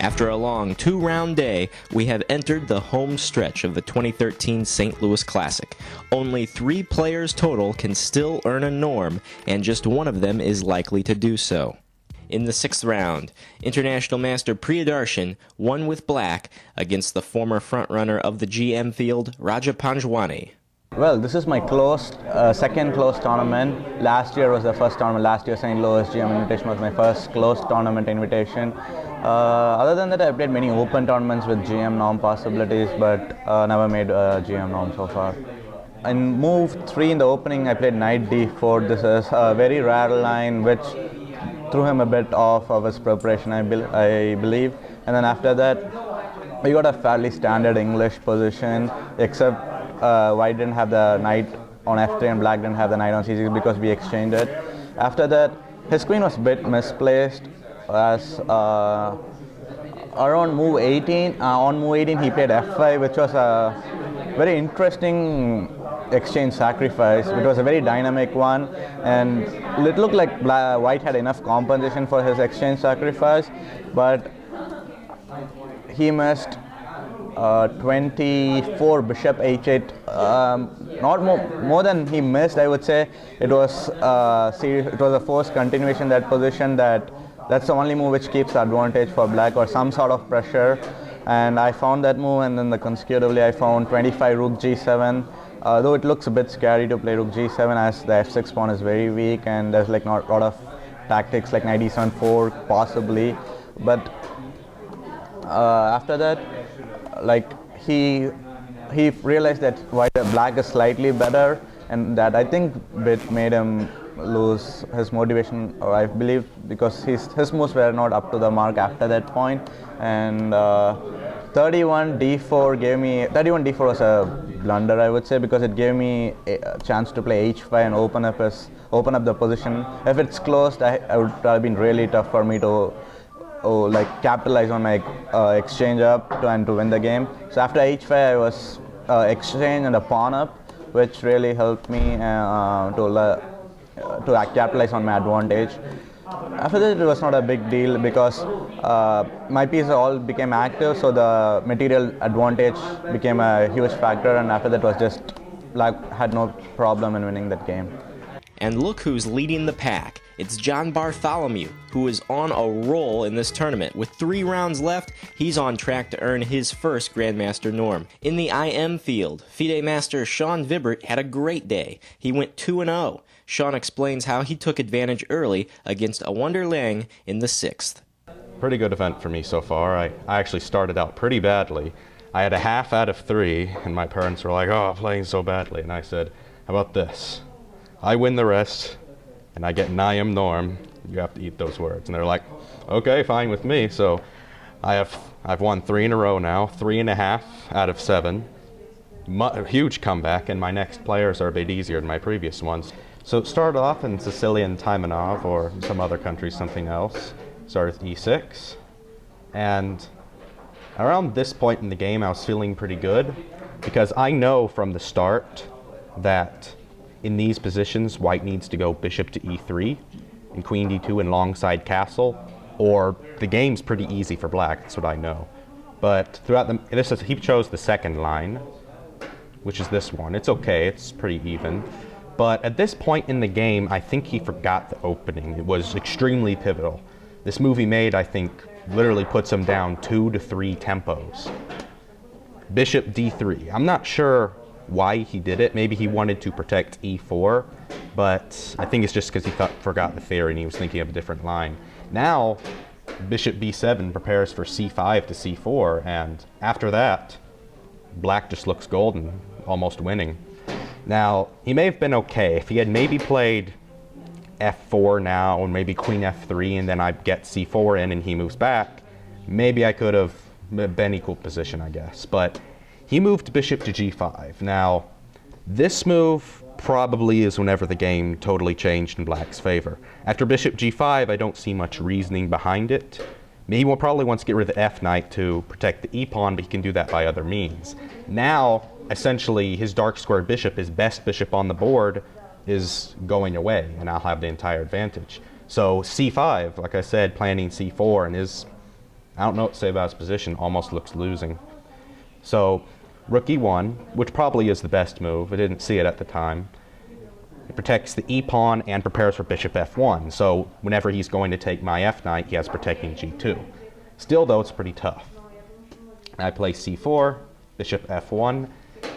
After a long two-round day, we have entered the home stretch of the 2013 St. Louis Classic. Only 3 players total can still earn a norm, and just one of them is likely to do so. In the 6th round, International Master Priyadarshan won with black against the former frontrunner of the GM field, Raja Panjwani. Well, this is my second closed tournament. Last year was the first tournament. Last year St. Louis GM Invitation was my first closed tournament invitation. Other than that, I played many open tournaments with GM norm possibilities, but never made a GM norm so far. In move 3 in the opening, I played knight d4. This is a very rare line which threw him a bit off of his preparation, I believe. And then after that, we got a fairly standard English position, except white didn't have the knight on f3 and black didn't have the knight on c6 because we exchanged it. After that, his queen was a bit misplaced as around move 18. On move 18, he played f5, which was a very interesting exchange sacrifice. It was a very dynamic one, and it looked like white had enough compensation for his exchange sacrifice, but he missed 24 bishop h8, not more than he missed, I would say. It was a forced continuation, that position. That's the only move which keeps the advantage for black, or some sort of pressure, and I found that move. And then consecutively I found 25 rook g7, though it looks a bit scary to play rook g7 as the f6 pawn is very weak and there's like not a lot of tactics like knight e7 4 possibly. But after that, like he realized that black is slightly better, and that I think bit made him lose his motivation, or I believe, because his moves were not up to the mark after that point. And 31 d4 was a blunder, I would say, because it gave me a chance to play h5 and open up the position. If it's closed, I would have been really tough for me to capitalize on my exchange up and to win the game. So after h5, I was exchange and a pawn up, which really helped me to capitalize on my advantage. After that, it was not a big deal because my pieces all became active, so the material advantage became a huge factor, and after that was just black had no problem in winning that game. And look who's leading the pack. It's John Bartholomew, who is on a roll in this tournament. With 3 rounds left, he's on track to earn his first Grandmaster norm. In the IM field, FIDE Master Sean Vibert had a great day. He went 2-0. Sean explains how he took advantage early against a Wonder Lang in the 6th. Pretty good event for me so far. I actually started out pretty badly. I had a half out of 3, and my parents were like, "Oh, playing so badly." And I said, "How about this? I win the rest, and I get an IM norm. You have to eat those words." And they're like, "Okay, fine with me." So I've won 3 in a row now, 3.5 out of 7. A huge comeback, and my next players are a bit easier than my previous ones. So it started off in Sicilian Taimanov, or some other country something else. Started with e6, and around this point in the game I was feeling pretty good, because I know from the start that in these positions white needs to go bishop to e3 and queen d2 and longside castle, or the game's pretty easy for black. That's what I know. But throughout he chose the second line, which is this one. It's okay, it's pretty even. But at this point in the game, I think he forgot the opening. It was extremely pivotal. This move he made, I think, literally puts him down 2 to 3 tempos. Bishop d3. I'm not sure why he did it. Maybe he wanted to protect e4, but I think it's just because he forgot the theory and he was thinking of a different line. Now, bishop b7 prepares for c5 to c4, and after that, black just looks golden, almost winning. Now, he may have been okay if he had maybe played f4 now, and maybe queen f3, and then I get c4 in and he moves back. Maybe I could have been equal position, I guess. But he moved bishop to g5. Now, this move probably is whenever the game totally changed in black's favor. After bishop g5, I don't see much reasoning behind it. He will probably wants to get rid of the f-knight to protect the e-pawn, but he can do that by other means. Now, essentially, his dark squared bishop, his best bishop on the board, is going away, and I'll have the entire advantage. So c5, like I said, planning c4, and his I don't know what to say about his position. Almost looks losing. So rook e1, which probably is the best move. I didn't see it at the time. It protects the e-pawn and prepares for bishop f1. So whenever he's going to take my f-knight, he has protecting g2. Still, though, it's pretty tough. I play c4, bishop f1.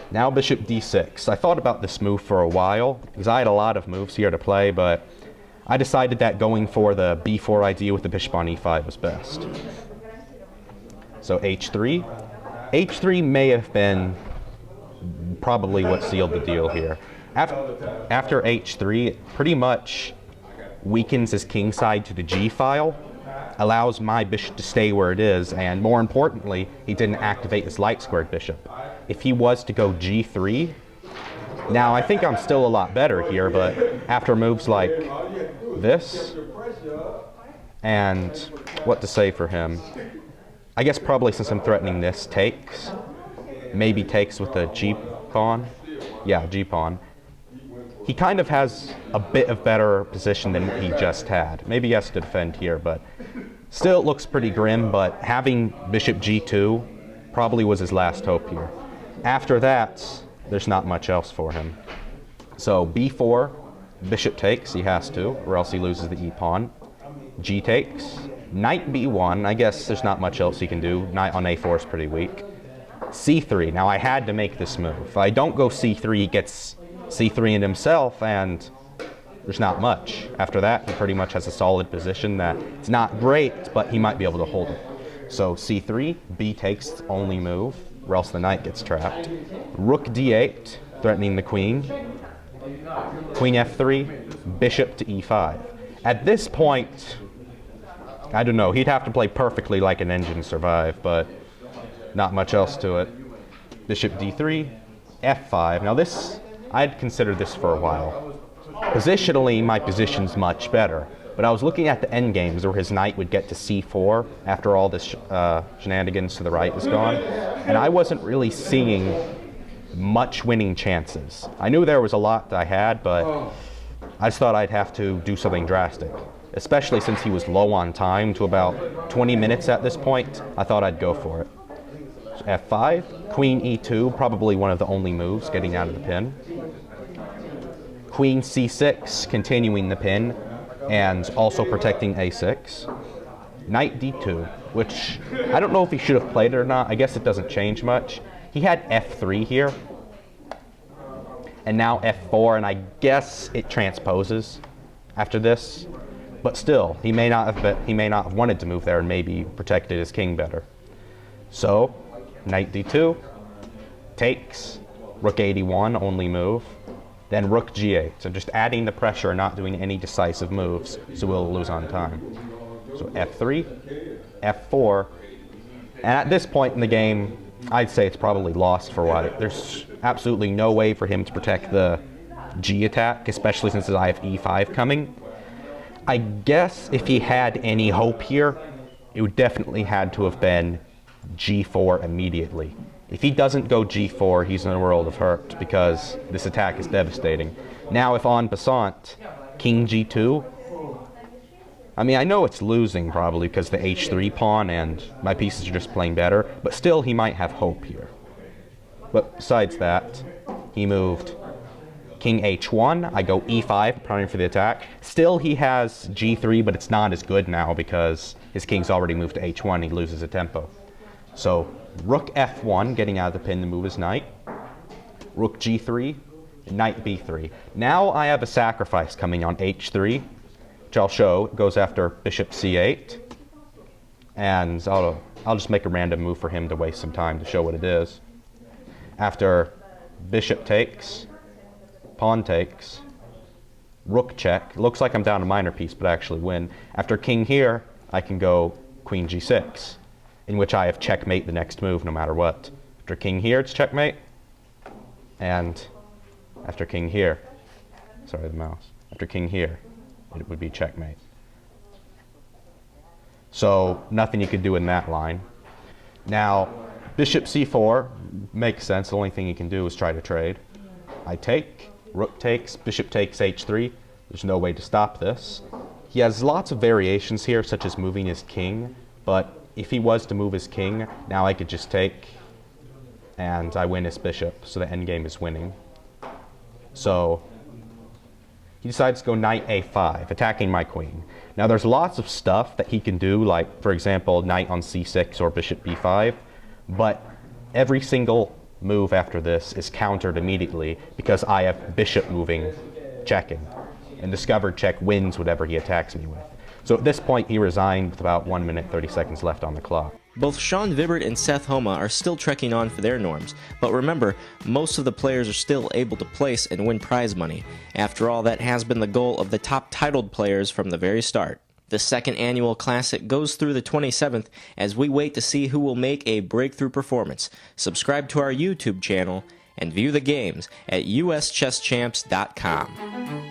Now bishop d6. I thought about this move for a while, because I had a lot of moves here to play, but I decided that going for the b4 idea with the bishop on e5 was best. So h3. h3 may have been probably what sealed the deal here. After h3, it pretty much weakens his king side to the g file, allows my bishop to stay where it is, and more importantly, he didn't activate his light squared bishop. If he was to go g3, now I think I'm still a lot better here, but after moves like this, and what to say for him, I guess probably since I'm threatening this, takes, maybe takes with the g-pawn, yeah, g-pawn. He kind of has a bit of better position than he just had. Maybe he has to defend here, but still it looks pretty grim, but having bishop g2 probably was his last hope here. After that, there's not much else for him. So b4, bishop takes, he has to, or else he loses the e-pawn. G takes, knight b1, I guess there's not much else he can do. Knight on a4 is pretty weak. c3, now I had to make this move. If I don't go c3, he gets c3 in himself, and there's not much. After that, he pretty much has a solid position that it's not great, but he might be able to hold it. So c3, b takes the only move, or else the knight gets trapped. Rook d8, threatening the queen. Queen f3, bishop to e5. At this point, I don't know, he'd have to play perfectly like an engine to survive, but not much else to it. Bishop d3, f5. Now this, I'd considered this for a while. Positionally, my position's much better, but I was looking at the endgames where his knight would get to c4 after all this shenanigans to the right is gone, and I wasn't really seeing much winning chances. I knew there was a lot that I had, but I just thought I'd have to do something drastic, especially since he was low on time to about 20 minutes at this point. I thought I'd go for it. So f5, queen e2, probably one of the only moves getting out of the pin. Queen c6, continuing the pin and also protecting a6. Knight d2, which I don't know if he should have played it or not. I guess it doesn't change much. He had f3 here, and now f4, and I guess it transposes after this. But still, he may not have wanted to move there and maybe protected his king better. So, knight d2, takes, rook 81, only move. Then rook g8, so just adding the pressure and not doing any decisive moves, so we'll lose on time. So f3, f4, and at this point in the game, I'd say it's probably lost for White. There's absolutely no way for him to protect the g attack, especially since I have e5 coming. I guess if he had any hope here, it would definitely had to have been g4 immediately. If he doesn't go g4, he's in a world of hurt because this attack is devastating. Now if en passant, king g2, I mean, I know it's losing probably because the h3 pawn and my pieces are just playing better, but still he might have hope here. But besides that, he moved king h1, I go e5, preparing for the attack. Still he has g3, but it's not as good now because his king's already moved to h1, he loses a tempo. So rook f1, getting out of the pin to move his knight. Rook g3, knight b3. Now I have a sacrifice coming on h3, which I'll show. It goes after bishop c8. And I'll just make a random move for him to waste some time to show what it is. After bishop takes, pawn takes, rook check. It looks like I'm down a minor piece, but I actually win. After king here, I can go queen g6, in which I have checkmate the next move no matter what. After king here, it's checkmate. And after king here, sorry, the mouse. After king here, it would be checkmate. So nothing you could do in that line. Now, bishop c4 makes sense. The only thing he can do is try to trade. I take, rook takes, bishop takes h3. There's no way to stop this. He has lots of variations here, such as moving his king, but if he was to move his king, now I could just take, and I win his bishop, so the endgame is winning. So he decides to go knight a5, attacking my queen. Now there's lots of stuff that he can do, like, for example, knight on c6 or bishop b5, but every single move after this is countered immediately because I have bishop moving, checking, and discovered check wins whatever he attacks me with. So at this point, he resigned with about 1 minute 30 seconds left on the clock. Both Sean Vibert and Seth Homa are still trekking on for their norms, but remember, most of the players are still able to place and win prize money. After all, that has been the goal of the top titled players from the very start. The second annual Classic goes through the 27th as we wait to see who will make a breakthrough performance. Subscribe to our YouTube channel and view the games at uschesschamps.com.